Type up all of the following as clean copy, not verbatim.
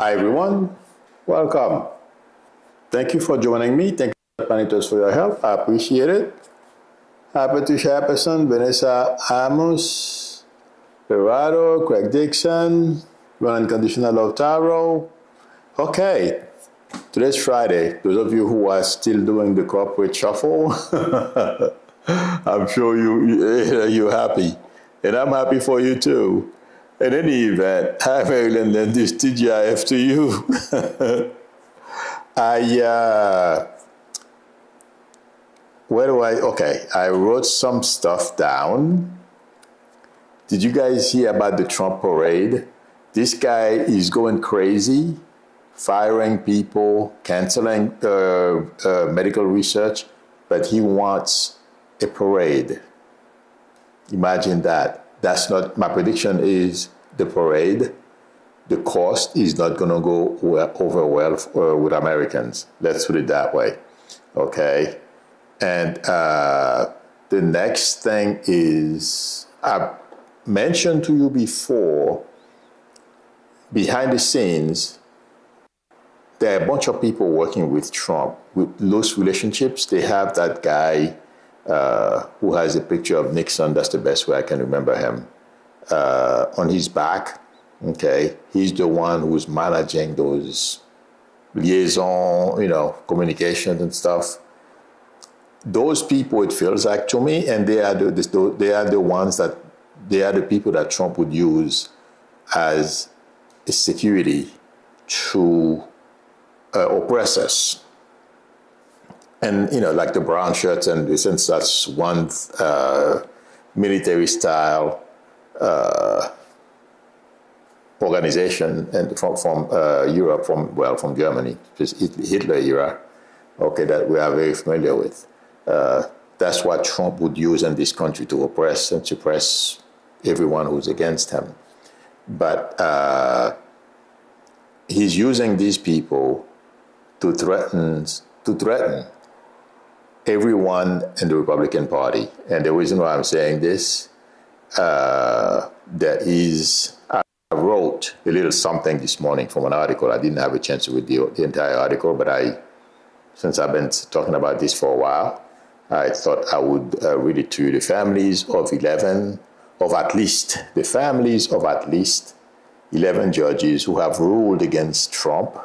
Hi everyone, welcome. Thank you for joining me. Thank you, Timecodes, for your help. I appreciate it. Happy to Shepperson, Vanessa Amos, Gerardo, Craig Dixon, Run Unconditional Love Taro. Okay, today's Friday. Those of you who are still doing the corporate shuffle, I'm sure you're happy. And I'm happy for you too. In any event, hi Maryland, and this TGIF to you. I wrote some stuff down. Did you guys hear about the Trump parade? This guy is going crazy, firing people, canceling medical research, but he wants a parade. Imagine that. That's not, my prediction is the parade, the cost is not going to go over well with Americans. Let's put it that way. Okay. And the next thing is, I mentioned to you before, behind the scenes, there are a bunch of people working with Trump with loose relationships. They have that guy who has a picture of Nixon, that's the best way I can remember him, on his back. Okay, he's the one who's managing those liaison, communications and stuff. Those people, it feels like to me, and they are the people that Trump would use as a security to oppress us. And, like the brown shirts, and since that's one military style organization, and from Europe, from Germany, Hitler era, okay, that we are very familiar with. That's what Trump would use in this country to oppress and suppress everyone who's against him. But he's using these people to threaten everyone in the Republican Party. And the reason why I'm saying this, I wrote a little something this morning from an article. I didn't have a chance to read the entire article, but since I've been talking about this for a while, I thought I would read it to you. The families of at least 11 judges who have ruled against Trump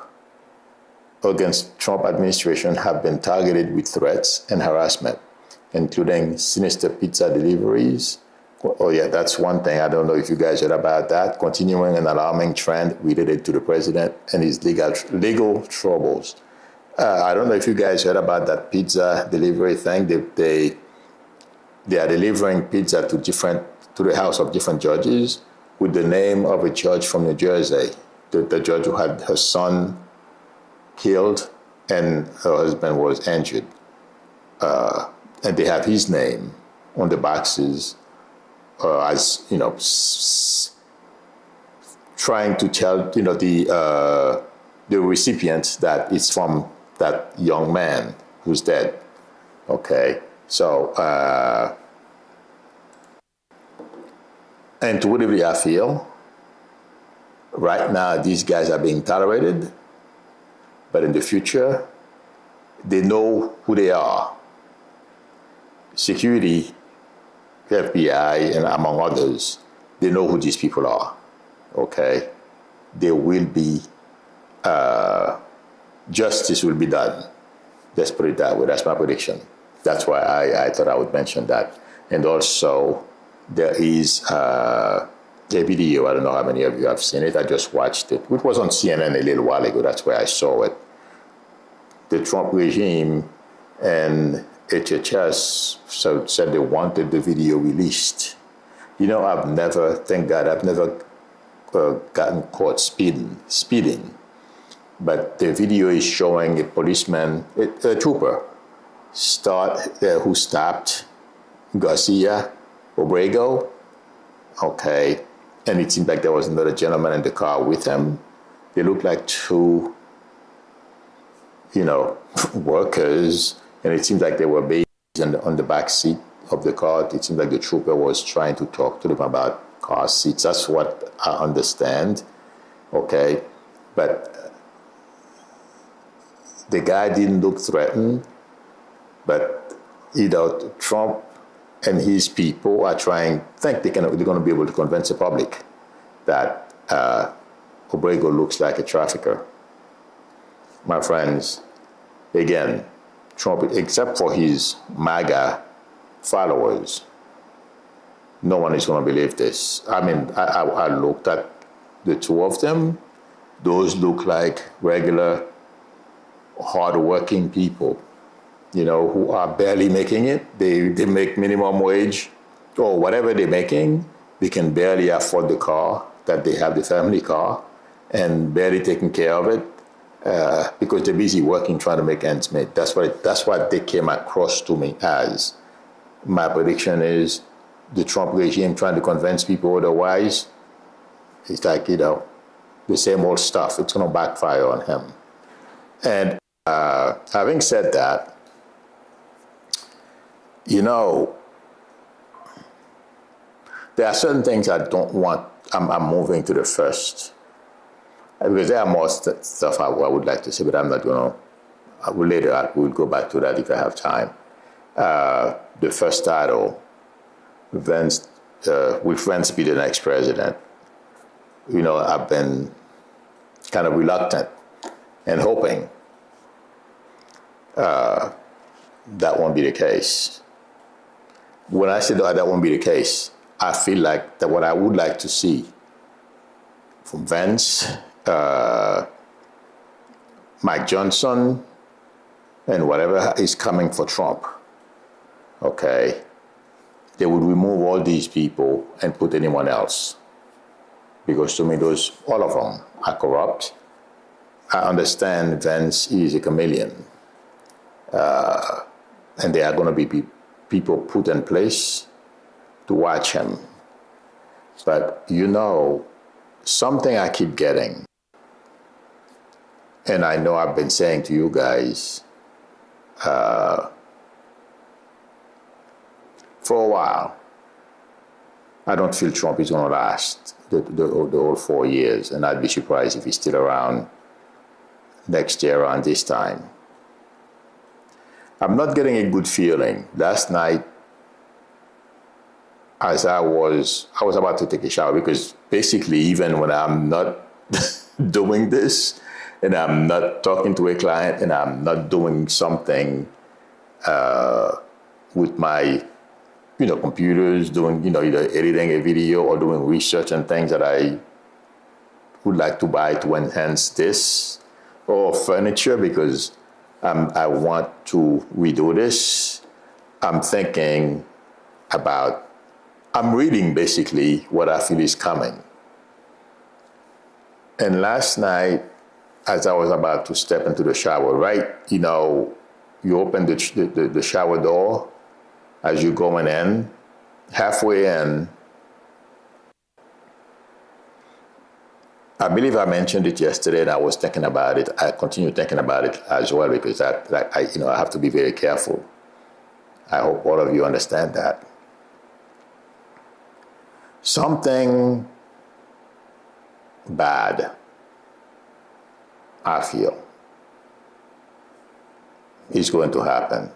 administration have been targeted with threats and harassment, including sinister pizza deliveries. Oh yeah, that's one thing. I don't know if you guys heard about that. Continuing an alarming trend related to the president and his legal troubles. I don't know if you guys heard about that pizza delivery thing. They are delivering pizza to the house of different judges with the name of a judge from New Jersey, the judge who had her son killed and her husband was injured. And they have his name on the boxes as, trying to tell, the recipients that it's from that young man who's dead. Okay. So, and intuitively I feel right now these guys are being tolerated, but in the future, they know who they are. Security, FBI, and among others, they know who these people are, okay? There will be, justice will be done. Let's put it that way. That's my prediction. That's why I thought I would mention that. And also, there is a video, I don't know how many of you have seen it, I just watched it. It was on CNN a little while ago, that's where I saw it. The Trump regime and HHS said they wanted the video released. I've never gotten caught speeding. But the video is showing a policeman, a trooper, who stopped Garcia Obrego. Okay. And it seemed like there was another gentleman in the car with him. They looked like two, workers, and it seems like they were babies on the back seat of the car. It seemed like the trooper was trying to talk to them about car seats. That's what I understand, okay? But the guy didn't look threatened. But, Trump and his people are think they're going to be able to convince the public that Obrego looks like a trafficker. My friends, again, Trump, except for his MAGA followers, no one is going to believe this. I mean, I looked at the two of them. Those look like regular, hardworking people, who are barely making it. They make minimum wage or whatever they're making. They can barely afford the car, that they have the family car, and barely taking care of it because they're busy working, trying to make ends meet. That's what they came across to me as. My prediction is the Trump regime trying to convince people otherwise. It's like, the same old stuff. It's going to backfire on him. And having said that, there are certain things I don't want. I'm moving to the first. Because there are more stuff I would like to say, but I'm not going to. Later, we'll go back to that if I have time. The first title, Vance, will Vance be the next president? I've been kind of reluctant and hoping that won't be the case. When I say that won't be the case, I feel like that what I would like to see from Vance, Mike Johnson, and whatever is coming for Trump, okay, they would remove all these people and put anyone else. Because to me, all of them are corrupt. I understand Vance is a chameleon. And there are going to be people put in place to watch him. But something I keep getting, and I know I've been saying to you guys for a while, I don't feel Trump is going to last the whole 4 years, and I'd be surprised if he's still around next year around this time. I'm not getting a good feeling. Last night, as I was about to take a shower, because basically even when I'm not doing this and I'm not talking to a client and I'm not doing something with my computers, doing either editing a video or doing research and things that I would like to buy to enhance this, or furniture because I want to redo this. I'm reading basically what I feel is coming. And last night, as I was about to step into the shower, right, you open the shower door as you're going in, halfway in, I believe I mentioned it yesterday and I was thinking about it. I continue thinking about it as well because I have to be very careful. I hope all of you understand that. Something bad, I feel, is going to happen.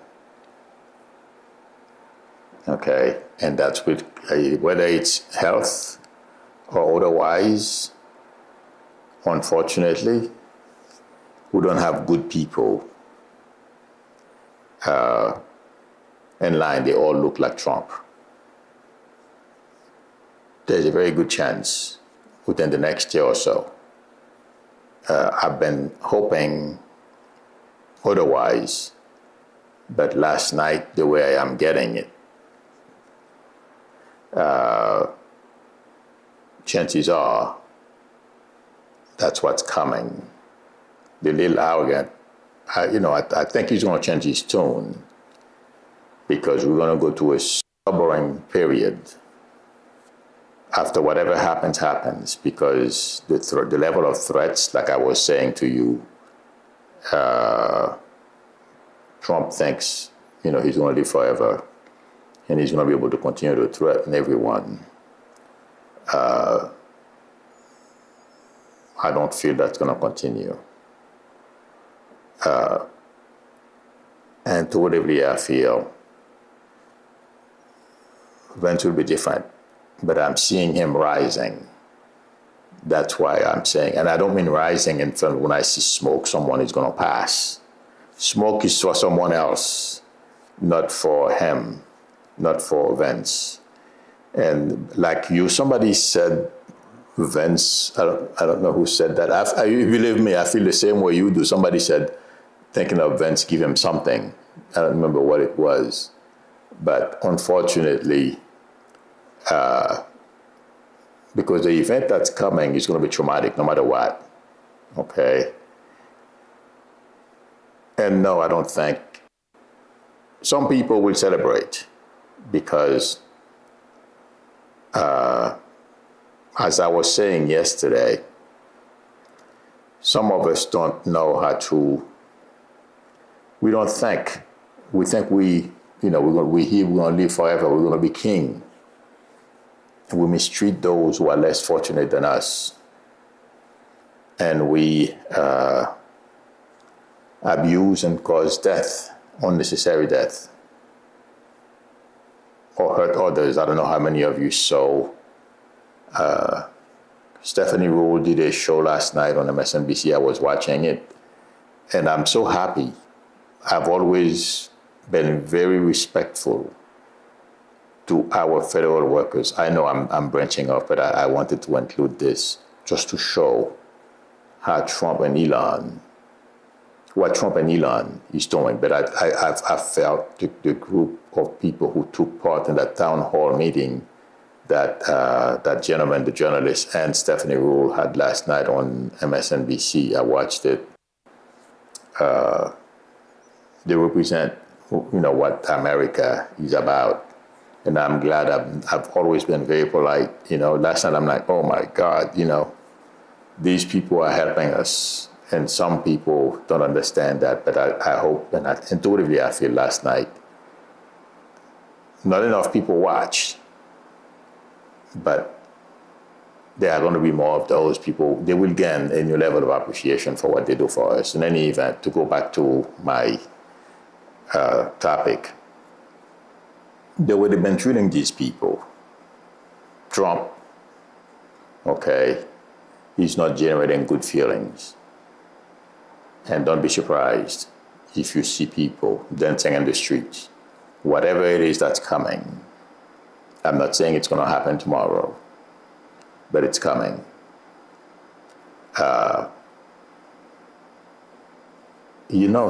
Okay, and that's with whether it's health or otherwise. Unfortunately, we don't have good people in line. They all look like Trump. There's a very good chance within the next year or so. I've been hoping otherwise, but last night, the way I am getting it, chances are that's what's coming. The little arrogant, I think he's going to change his tone because we're going to go to a sobering period after whatever happens because the level of threats, like I was saying to you, Trump thinks, he's going to live forever and he's going to be able to continue to threaten everyone. I don't feel that's going to continue. And intuitively, I feel Vance will be different, but I'm seeing him rising. That's why I'm saying, and I don't mean rising in front. When I see smoke, someone is going to pass. Smoke is for someone else, not for him, not for Vance. And like you, somebody said, Vance, I don't know who said that. You believe me, I feel the same way you do. Somebody said, thinking of Vance, give him something. I don't remember what it was. But unfortunately, because the event that's coming is going to be traumatic no matter what, okay? And no, I don't think. Some people will celebrate because, as I was saying yesterday, some of us don't know how to, we don't think. We think we're going to live forever, we're going to be king. We mistreat those who are less fortunate than us. And we abuse and cause death, unnecessary death, or hurt others. I don't know how many of you saw. Stephanie Rule did a show last night on MSNBC. I was watching it, and I'm so happy. I've always been very respectful to our federal workers. I know I'm branching off, but I wanted to include this just to show how what Trump and Elon is doing. But I felt the group of people who took part in that town hall meeting that gentleman, the journalist, and Stephanie Rule had last night on MSNBC. I watched it. They represent, what America is about. And I'm glad I've always been very polite. Last night I'm like, oh my God, these people are helping us. And some people don't understand that, but I hope, and intuitively I feel last night, not enough people watched, but there are going to be more of those people. They will gain a new level of appreciation for what they do for us. In any event, to go back to my topic, the way they've been treating these people, Trump, okay, he's not generating good feelings. And don't be surprised if you see people dancing in the streets. Whatever it is that's coming, I'm not saying it's going to happen tomorrow, but it's coming.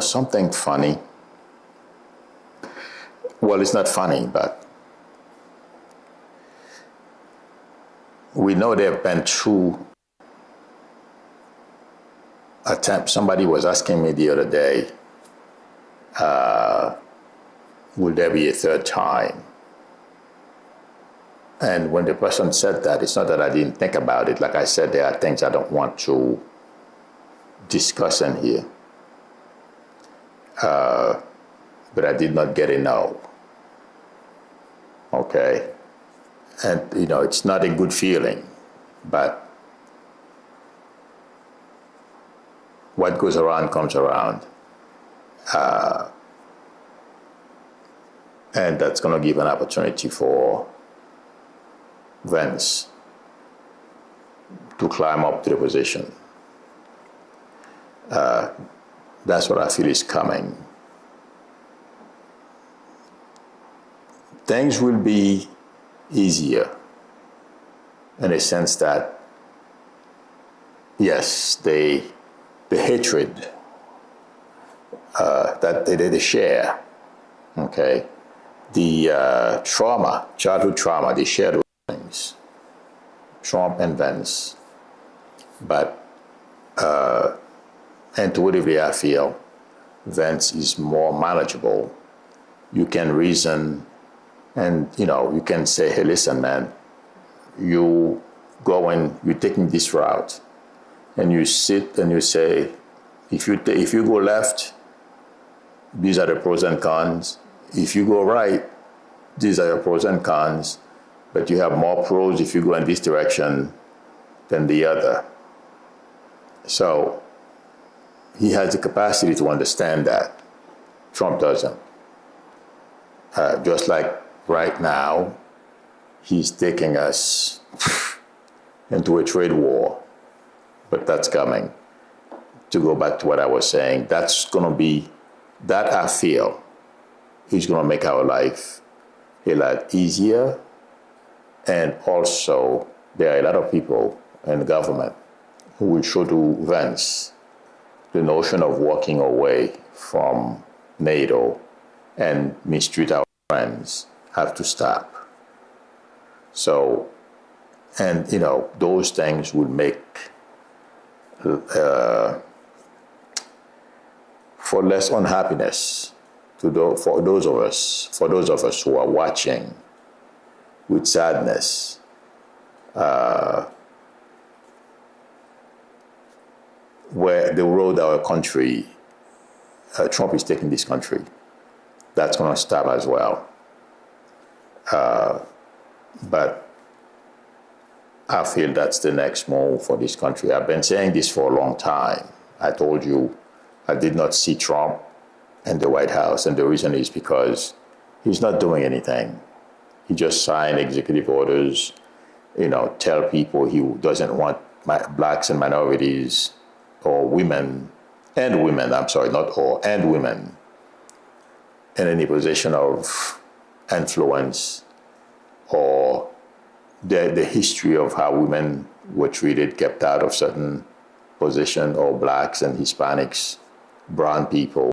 Something funny. Well, it's not funny, but we know there have been two attempts. Somebody was asking me the other day, will there be a third time? And when the person said that, it's not that I didn't think about it. Like I said, there are things I don't want to discuss in here. But I did not get a no. Okay? And, it's not a good feeling, but what goes around comes around. And that's going to give an opportunity for Vance to climb up to the position. That's what I feel is coming. Things will be easier in a sense that, yes, the hatred that they share, okay, the trauma, childhood trauma, they share those things, Trump and Vance. But intuitively, I feel Vance is more manageable. You can reason and, you can say, hey, listen, man, you're taking this route. And you sit and you say, if you go left, these are the pros and cons. If you go right, these are your pros and cons. But you have more pros if you go in this direction than the other. So he has the capacity to understand that. Trump doesn't. Just like right now, he's taking us into a trade war, but that's coming. To go back to what I was saying, that's going to be, that I feel is going to make our life a lot easier. And also, there are a lot of people in government who will show to Vance the notion of walking away from NATO and mistreat our friends have to stop. So, and you know, those things would make for less unhappiness for those of us who are watching with sadness. Where the road our country, Trump is taking this country, that's going to stop as well. But I feel that's the next move for this country. I've been saying this for a long time. I told you I did not see Trump in the White House, and the reason is because he's not doing anything. He just signed executive orders, tell people he doesn't want blacks and minorities or women, I'm sorry, not all, and women in any position of influence, or the history of how women were treated, kept out of certain position, or blacks and Hispanics, brown people,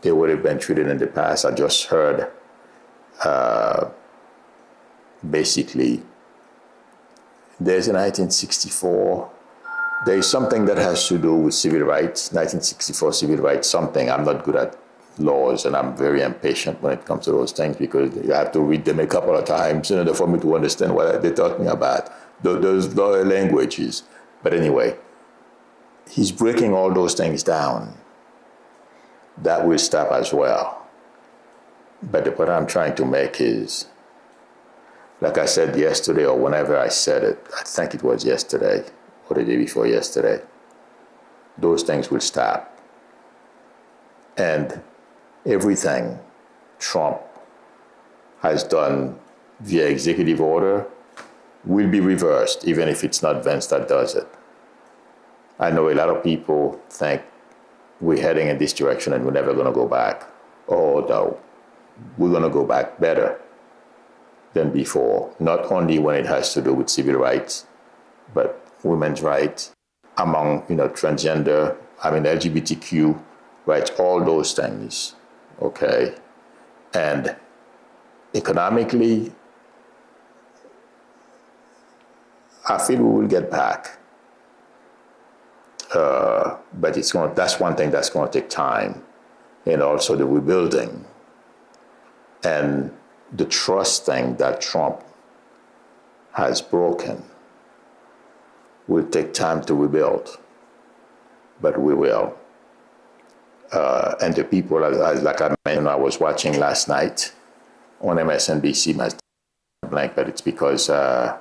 they would have been treated in the past. I just heard basically there's a 1964, there is something that has to do with civil rights, 1964 civil rights, something. I'm not good at laws, and I'm very impatient when it comes to those things because you have to read them a couple of times in order for me to understand what they're talking about, those languages. But anyway, he's breaking all those things down. That will stop as well. But the point I'm trying to make is, like I said yesterday, or whenever I said it, I think it was yesterday or the day before yesterday, those things will stop. And everything Trump has done via executive order will be reversed, even if it's not Vance that does it. I know a lot of people think we're heading in this direction and we're never going to go back. Oh, no. We're going to go back better than before, not only when it has to do with civil rights, but women's rights, among, transgender, LGBTQ rights, all those things, okay? And economically, I feel we will get back. But that's one thing that's going to take time, and also the rebuilding and the trust thing that Trump has broken will take time to rebuild, but we will. And the people, like I mentioned, I was watching last night on MSNBC, my blank, but it's because I'm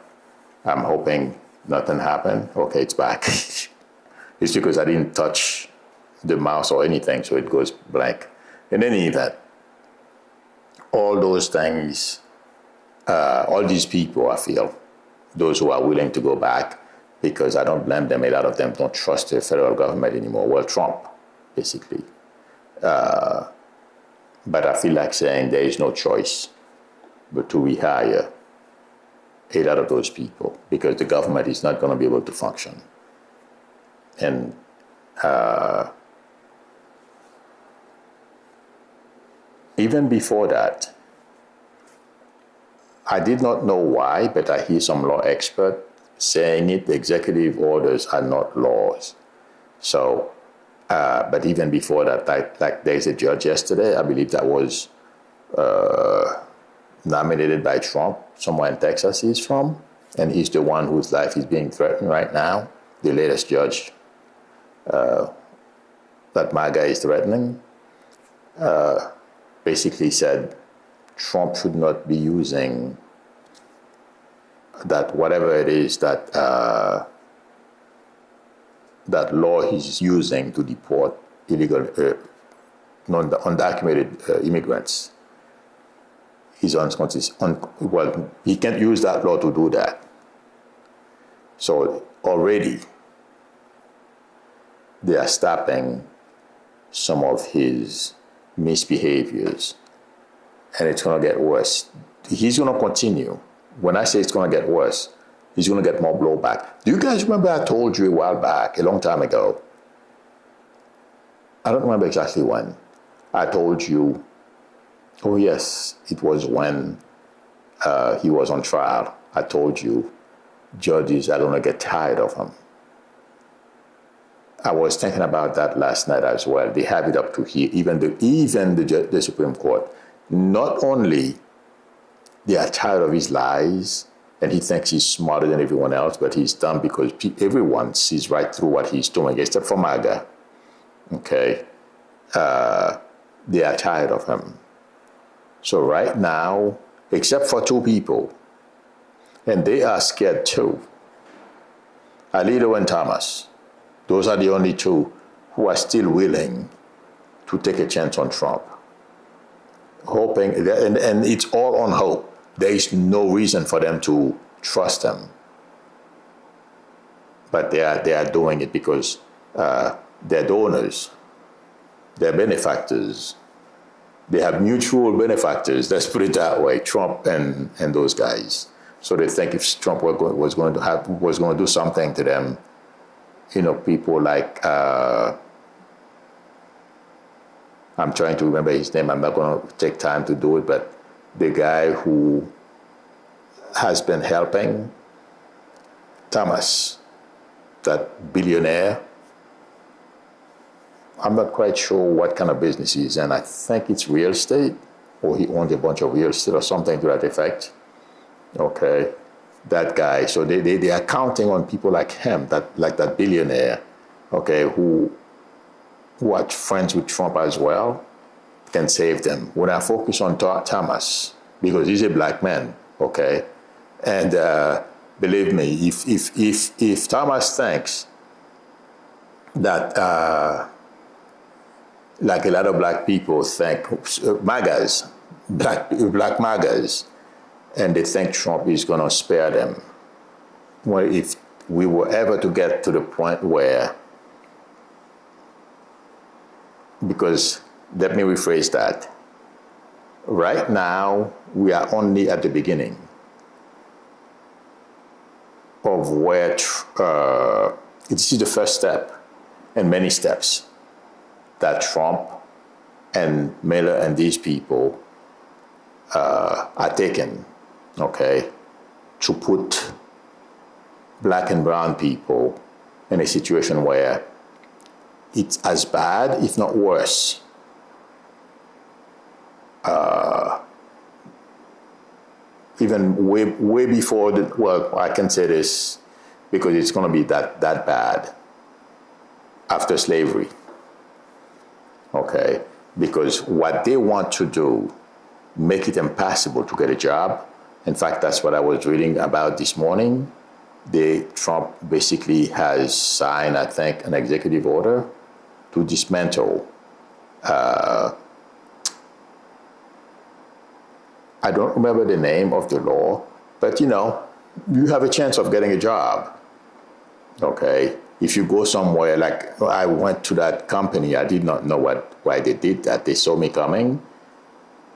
hoping nothing happened. Okay, it's back. It's because I didn't touch the mouse or anything, so it goes blank. In any event, all those things, all these people, I feel, those who are willing to go back, because I don't blame them, a lot of them don't trust the federal government anymore. Well, Trump, basically. But I feel like saying there is no choice but to rehire a lot of those people, because the government is not going to be able to function. And even before that, I did not know why, but I hear some law expert saying it, the executive orders are not laws. So, but even before that, like there's a judge yesterday, I believe that was nominated by Trump, somewhere in Texas he's from, and he's the one whose life is being threatened right now, the latest judge that my guy is threatening, basically said Trump should not be using that, whatever it is that that law he's using to deport illegal, undocumented immigrants is well, he can't use that law to do that. So already they are stopping some of his misbehaviors, and it's going to get worse. He's going to continue. When I say it's going to get worse, he's going to get more blowback. Do you guys remember I told you a while back, a long time ago? I don't remember exactly when. I told you, oh yes, it was when he was on trial. I told you, judges are going to get tired of him. I was thinking about that last night as well. They have it up to here, even the Supreme Court. Not only they are tired of his lies, and he thinks he's smarter than everyone else, but he's dumb because everyone sees right through what he's doing, except for MAGA. Okay? They are tired of him. So right now, except for two people, and they are scared too, Alito and Thomas. Those are the only two who are still willing to take a chance on Trump. Hoping, and it's all on hope. There is no reason for them to trust him. But they are doing it because they're donors, they're benefactors. They have mutual benefactors, let's put it that way, Trump and those guys. So they think if Trump was going to do something to them, people like, I'm trying to remember his name, I'm not going to take time to do it, but the guy who has been helping Thomas, that billionaire, I'm not quite sure what kind of business he's in. I think it's real estate, or he owns a bunch of real estate or something to that effect. Okay, that guy. So they are counting on people like him, like that billionaire, okay, who are friends with Trump as well, can save them. When I focus on Thomas, because he's a black man, okay, and believe me, if Thomas thinks that like a lot of black people think, MAGAs, black MAGAs, and they think Trump is going to spare them. Well, if we were ever to get to the point where, because let me rephrase that. Right now, we are only at the beginning of where this is the first step and many steps that Trump and Miller and these people are taking, okay, to put black and brown people in a situation where it's as bad, if not worse, even way before well, I can say this because it's going to be that bad after slavery. Okay, because what they want to do, make it impossible to get a job. In fact, that's what I was reading about this morning. Trump basically has signed, I think, an executive order to dismantle. I don't remember the name of the law, but you have a chance of getting a job. Okay. If you go somewhere, like I went to that company, I did not know why they did that. They saw me coming,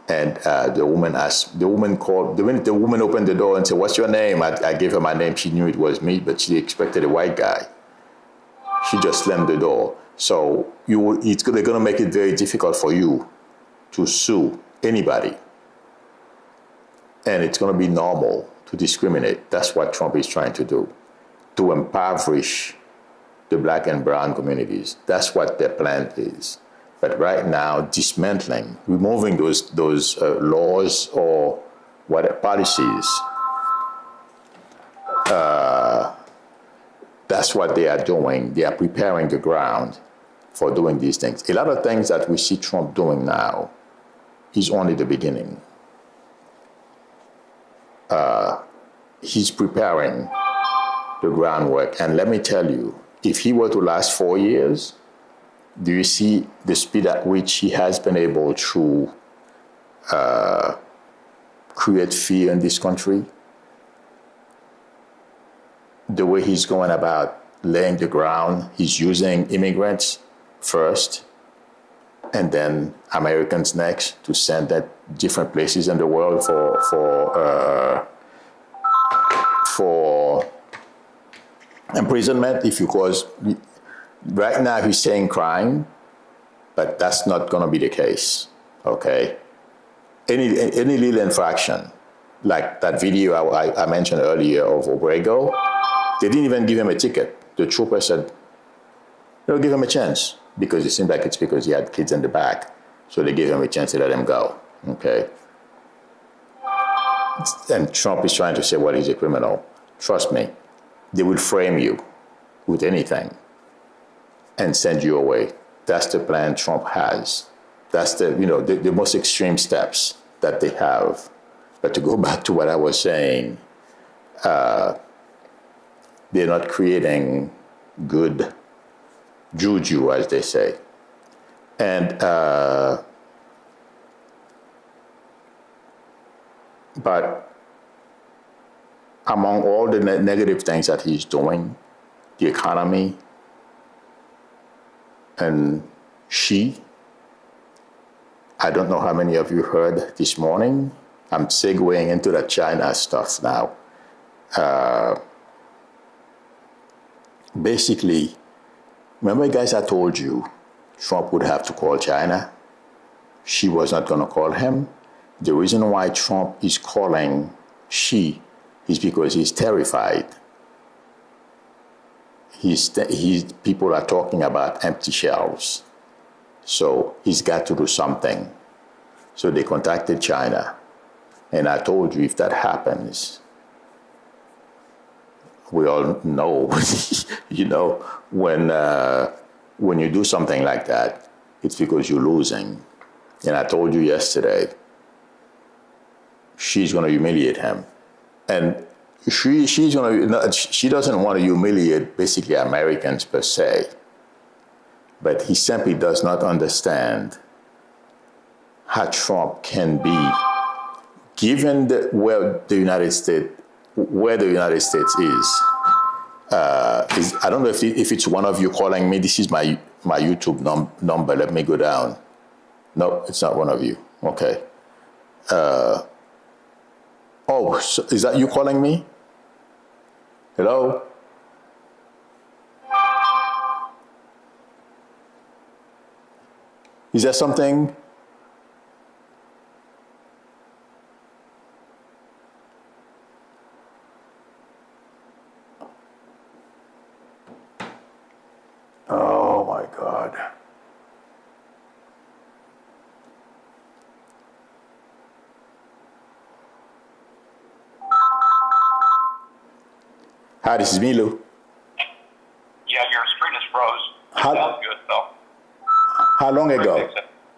and the woman called. The minute the woman opened the door and said, "What's your name?" I gave her my name. She knew it was me, but she expected a white guy. She just slammed the door. So they're going to make it very difficult for you to sue anybody, and it's going to be normal to discriminate. That's what Trump is trying to do, to impoverish the black and brown communities. That's what their plan is. But right now, dismantling, removing those laws or what policies, that's what they are doing. They are preparing the ground for doing these things. A lot of things that we see Trump doing now is only the beginning. He's preparing the groundwork. And let me tell you, if he were to last 4 years, do you see the speed at which he has been able to create fear in this country? The way he's going about laying the ground, he's using immigrants first and then Americans next to send at different places in the world for imprisonment. Because right now he's saying crime, but that's not going to be the case. Okay, any little infraction, like that video I mentioned earlier of Obrego, they didn't even give him a ticket. The trooper said, they'll give him a chance because it seemed like it's because he had kids in the back. So they gave him a chance to let him go, okay? And Trump is trying to say, well, he's a criminal. Trust me, they will frame you with anything and send you away. That's the plan Trump has. That's the most extreme steps that they have. But to go back to what I was saying, they're not creating good juju, as they say. And but among all the negative things that he's doing, the economy and I don't know how many of you heard this morning. I'm segueing into the China stuff now. Basically, remember guys, I told you Trump would have to call China. She was not going to call him. The reason why Trump is calling she is because he's terrified. People are talking about empty shelves. So he's got to do something. So they contacted China. And I told you, if that happens, we all know, when you do something like that, it's because you're losing. And I told you yesterday, she's going to humiliate him. And she doesn't want to humiliate basically Americans per se. But he simply does not understand how Trump can be, given where the United States is. I don't know if it's one of you calling me. This is my YouTube number. Let me go down. No, it's not one of you. Okay. So is that you calling me? Hello? Is there something? Oh my God. Hi, this is Milo. Yeah, your screen is froze. Sounds good, though. How long ago?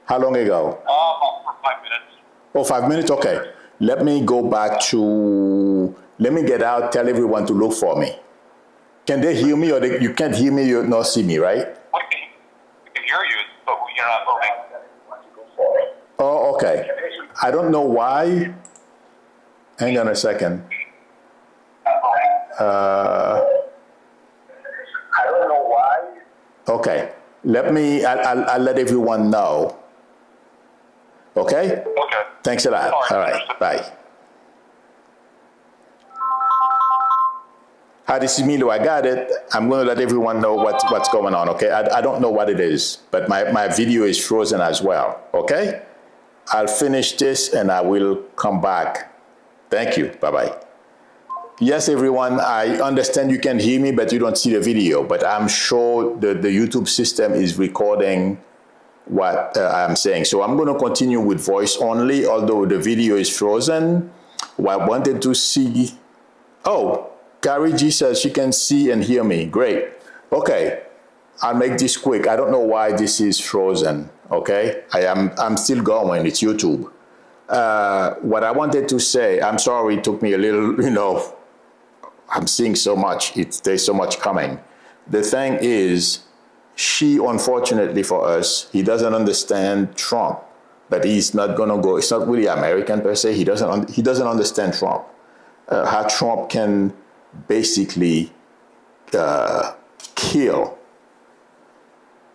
How long ago? For 5 minutes. Oh, 5 minutes? Okay. Let me go back to, let me get out, tell everyone to look for me. Can they hear me or you can't hear me, you not see me, right? We can hear you, but you're not moving. Oh, okay. I don't know why. Hang on a second. I don't know why. Okay. I'll let everyone know. Okay? Okay. Thanks a lot. All right. Bye. Hi, this is Milo. I got it. I'm going to let everyone know what's going on, okay? I don't know what it is, but my video is frozen as well, okay? I'll finish this and I will come back. Thank you. Bye-bye. Yes, everyone, I understand you can hear me, but you don't see the video. But I'm sure the YouTube system is recording what I'm saying. So I'm going to continue with voice only, although the video is frozen. Well, I wanted to see... Oh, Carrie G says she can see and hear me. Great. Okay, I'll make this quick. I don't know why this is frozen, okay? I'm still going. It's YouTube. What I wanted to say, I'm sorry it took me a little, I'm seeing so much. There's so much coming. the thing is, she, unfortunately for us, he doesn't understand Trump, but he's not going to go. It's not really American per se. He doesn't understand Trump. How Trump can basically kill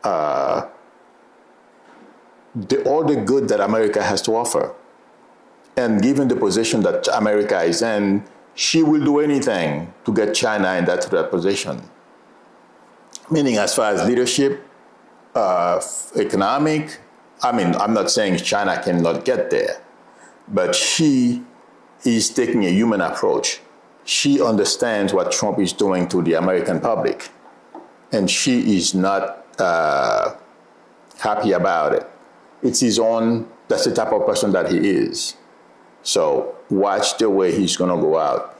all the good that America has to offer. And given the position that America is in, she will do anything to get China in that position. Meaning as far as leadership, economic, I mean, I'm not saying China cannot get there, but she is taking a human approach. She understands what Trump is doing to the American public, and she is not happy about it. It's his own, that's the type of person that he is. So watch the way he's gonna go out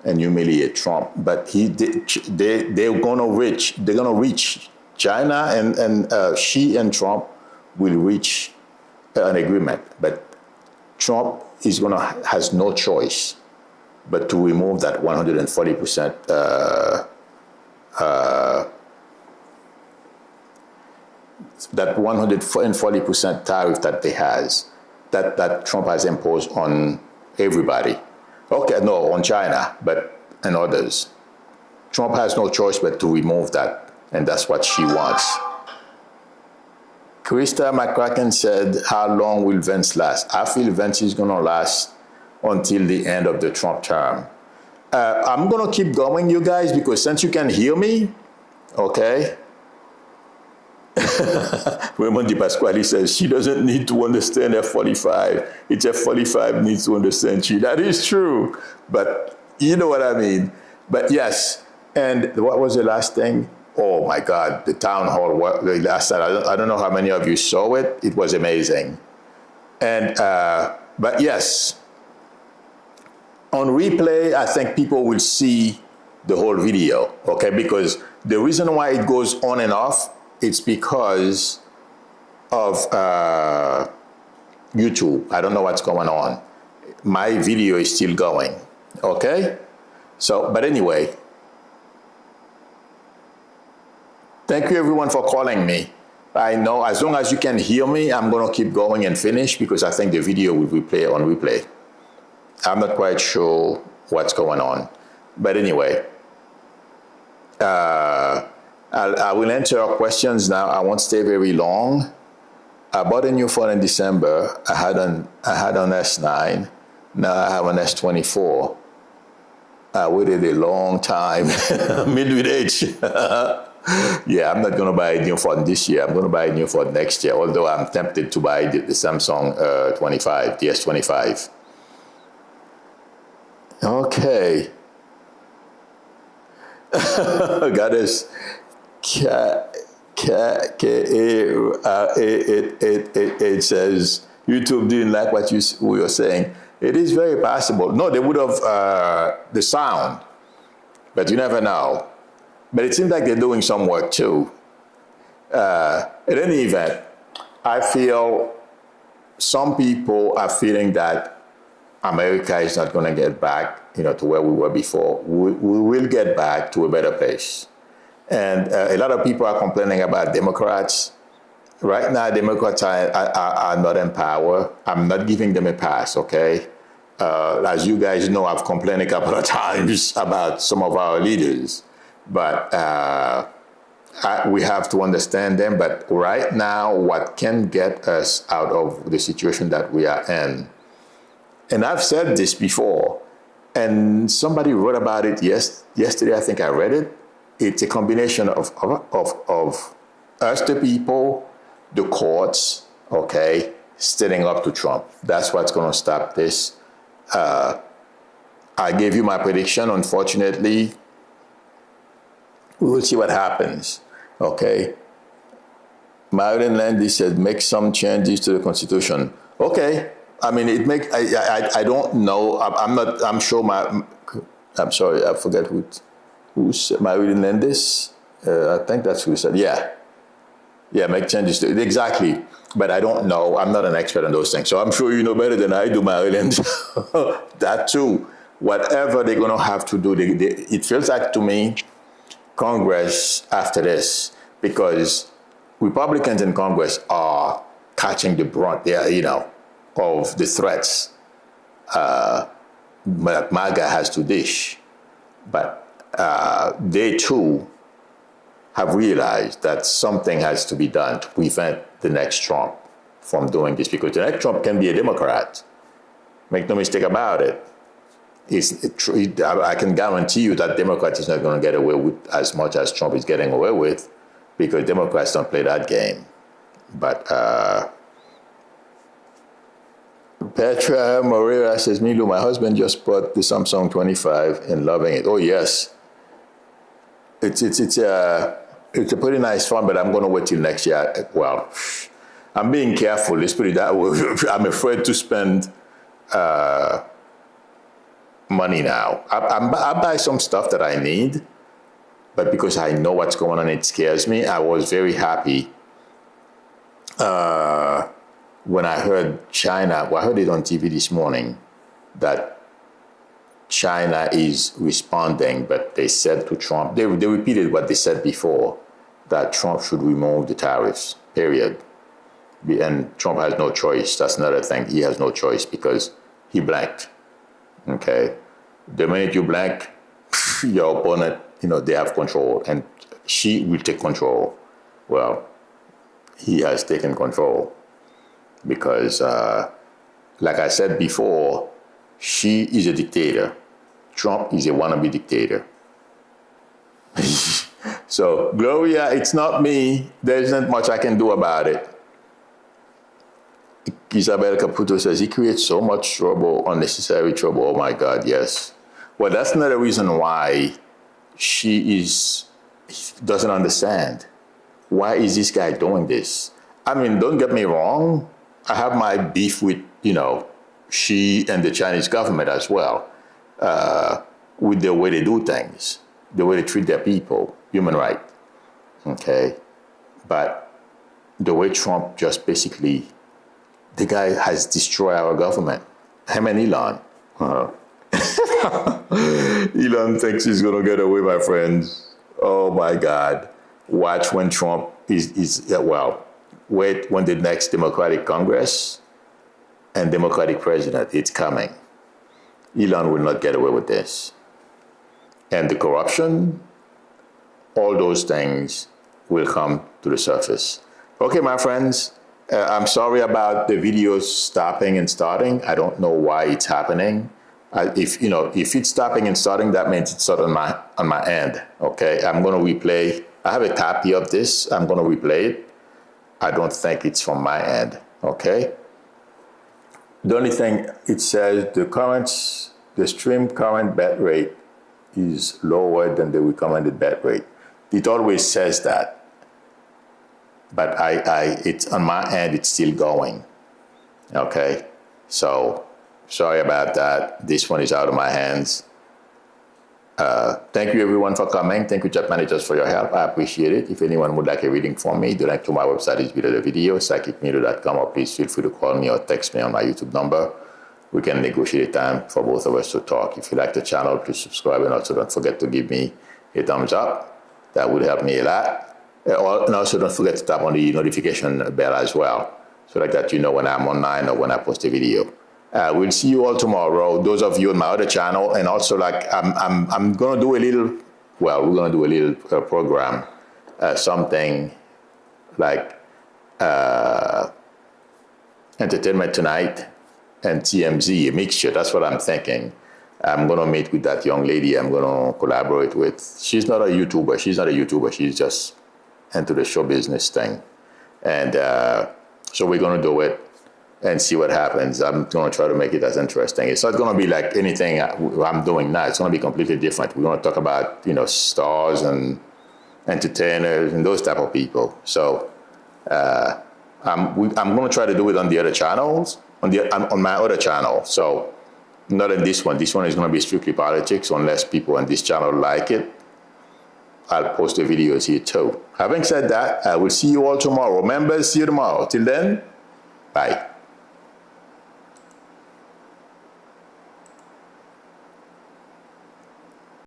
and humiliate Trump. But they're gonna reach China, and she and Trump will reach an agreement. But Trump has no choice but to remove that 140% that 140% tariff that Trump has imposed on everybody. Okay, no, on China, but and others. Trump has no choice but to remove that, and that's what she wants. Krista McCracken said, how long will Vance last? I feel Vance is going to last until the end of the Trump term. I'm going to keep going, you guys, because since you can hear me, okay? Raymond Di Pasquale says, she doesn't need to understand F-45. It's F-45 needs to understand she. That is true, but you know what I mean. But yes, and what was the last thing? Oh my God, the town hall last night. I don't know how many of you saw it. It was amazing. And, but yes, on replay, I think people will see the whole video, okay? Because the reason why it goes on and off, it's because of YouTube. I don't know what's going on. My video is still going, okay? So, but anyway, thank you everyone for calling me. I know as long as you can hear me, I'm gonna keep going and finish because I think the video will replay on replay. I'm not quite sure what's going on, but anyway, I will answer your questions now. I won't stay very long. I bought a new phone in December. I had an S9. Now I have an S24. I waited a long time. Mid with age. Yeah, I'm not going to buy a new phone this year. I'm going to buy a new phone next year, although I'm tempted to buy the Samsung 25, the S25. Okay. Goddess. It says, YouTube didn't like what you were saying. It is very possible. No, they would have the sound, but you never know. But it seems like they're doing some work too. At any event, I feel some people are feeling that America is not going to get back, to where we were before. We will get back to a better place. And a lot of people are complaining about Democrats. Right now, Democrats are not in power. I'm not giving them a pass, okay? As you guys know, I've complained a couple of times about some of our leaders. But we have to understand them. But right now, what can get us out of the situation that we are in? And I've said this before, and somebody wrote about it yesterday. I think I read it. It's a combination of us, the people, the courts, okay, standing up to Trump. That's what's going to stop this. I gave you my prediction. Unfortunately, we will see what happens, okay? Marilyn Landy said, make some changes to the Constitution. Okay, I mean, I don't know. I'm sure I'm sorry, I forget who said, Marilyn Landis? I think that's who said, yeah, make changes to it, exactly. But I don't know, I'm not an expert on those things. So I'm sure you know better than I do, Marilyn. That too, whatever they're gonna have to do, it feels like to me, Congress after this, because Republicans in Congress are catching the brunt there, of the threats that MAGA has to dish. But they too have realized that something has to be done to prevent the next Trump from doing this, because the next Trump can be a Democrat. Make no mistake about it. I can guarantee you that Democrat is not going to get away with as much as Trump is getting away with, because Democrats don't play that game. But Petra Moreira says, Milu, my husband just bought the Samsung 25 and loving it. Oh, yes. It's a pretty nice phone, but I'm going to wait till next year. Well, I'm being careful. Let's put it that way. I'm afraid to spend money now. I buy some stuff that I need, but because I know what's going on, it scares me. I was very happy when I heard China, I heard it on TV this morning, that China is responding, but they said to Trump, they repeated what they said before, that Trump should remove the tariffs, period. And Trump has no choice. That's another thing. He has no choice because he blanked. Okay? The minute you blank, your opponent, they have control, and she will take control. Well, he has taken control because, like I said before, she is a dictator. Trump is a wannabe dictator. So, Gloria, it's not me. There isn't much I can do about it. Isabel Caputo says, he creates so much trouble, unnecessary trouble. Oh, my God, yes. Well, that's another reason why she doesn't understand. Why is this guy doing this? I mean, don't get me wrong. I have my beef with, she and the Chinese government as well, with the way they do things, the way they treat their people, human rights. Okay? But the way Trump just basically, the guy has destroyed our government. Him and Elon. Elon thinks he's going to get away, my friends. Oh, my God. Watch when Trump wait when the next Democratic Congress and Democratic president, it's coming. Elon will not get away with this. And the corruption, all those things will come to the surface. Okay, my friends, I'm sorry about the videos stopping and starting. I don't know why it's happening. If it's stopping and starting, that means it's not on my end. Okay, I'm going to replay. I have a copy of this. I'm going to replay it. I don't think it's from my end. Okay. The only thing it says, the stream current bit rate is lower than the recommended bit rate. It always says that, but it's on my end. It's still going. Okay. So sorry about that. This one is out of my hands. Thank you everyone for coming. Thank you chat managers for your help. I appreciate it. If anyone would like a reading from me, the link to my website is below the video, psychicmedia.com, or please feel free to call me or text me on my YouTube number. We can negotiate a time for both of us to talk. If you like the channel, please subscribe, and also don't forget to give me a thumbs up. That would help me a lot. And also don't forget to tap on the notification bell as well, so that you know when I'm online or when I post a video. We'll see you all tomorrow, those of you on my other channel, and also I'm going to do a little, we're going to do a little program, something like Entertainment Tonight and TMZ, a mixture. That's what I'm thinking. I'm going to meet with that young lady I'm going to collaborate with. She's not a YouTuber. She's just into the show business thing. And so we're going to do it and see what happens. I'm going to try to make it as interesting. It's not going to be like anything I'm doing now. It's going to be completely different. We're going to talk about, stars and entertainers and those type of people. So I'm going to try to do it on the other channels, on my other channel. So not in this one. This one is going to be strictly politics, unless people on this channel like it. I'll post the videos here too. Having said that, I will see you all tomorrow. Members, see you tomorrow. Till then, bye.